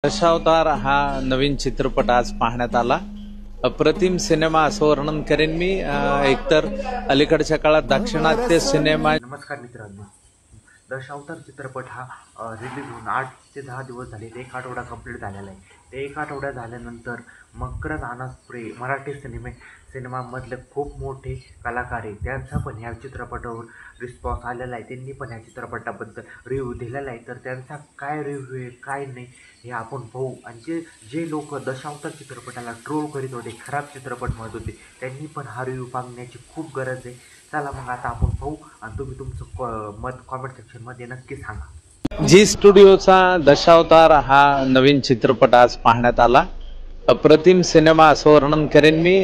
दशावतार हा नवीन चित्रपट आज पाहण्यात आला। अप्रतिम सिनेमा असं वर्णन करेन मी। एकतर अलीकडच्या काळात दाक्षिणात्य सिनेमा। नमस्कार मित्रांनो, दशावतार चित्रपट हा रिलीज होऊन 8 ते 10 दिवस झाले। एक आठवडा कंप्लीट झालेला आहे। ते एक आठवडा झाल्यानंतर मकरंद अनासपुरे मराठी सिनेमामधले खूप मोठे कलाकार आहे, त्यांचा पण ह्या चित्रपटावर रिस्पॉन्स आलेला आहे। त्यांनी पण ह्या चित्रपटाबद्दल रिव्ह्यू दिलेला आहे। तर त्यांचा काय रिव्ह्यू आहे काय नाही हे आपण पाहू। आणि जे लोक दशावतार चित्रपटाला ट्रोल करीत होते, खराब चित्रपट म्हणत होते, त्यांनी पण हा रिव्ह्यू पाहण्याची खूप गरज आहे। चला मग आता आपण पाहू आणि तुम्ही तुमचं मत कॉमेंट सेक्शनमध्ये नक्की सांगा। जी स्टुडिओचा दशावतार हा नवीन चित्रपट आज पाहण्यात आला। अप्रतिम सिनेमा असं वर्णन करेन मी।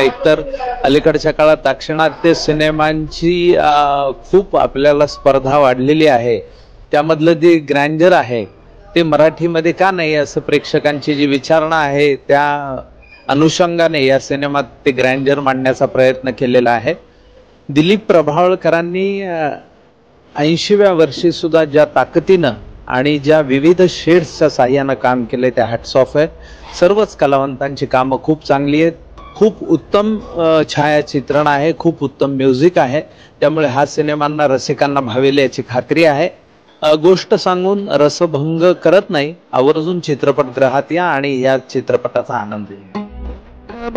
एकतर अलीकडच्या काळात दाक्षिणात्य सिनेमांची खूप आपल्याला स्पर्धा वाढलेली आहे। त्यामधलं जे ग्रँजर आहे ते मराठीमध्ये का नाही असं प्रेक्षकांची जी विचारणा आहे, त्या अनुषंगाने या सिनेमात ते ग्रँजर मांडण्याचा प्रयत्न केलेला आहे। दिलीप प्रभावळकरांनी 80व्या वर्षी सुद्धा ज्या ताकदीनं आणि ज्या विविध शेड्सच्या साह्यानं काम केले ते हॅट्स ऑफ आहे। सर्वच कलावंतांची कामं खूप चांगली आहेत। खूप उत्तम छायाचित्रण आहे, खूप उत्तम म्युझिक आहे। त्यामुळे हा सिनेमांना रसिकांना भावेल याची खात्री आहे। गोष्ट सांगून रसभंग करत नाही, आवर्जून चित्रपटगृहात या आणि या चित्रपटाचा आनंद घ्या।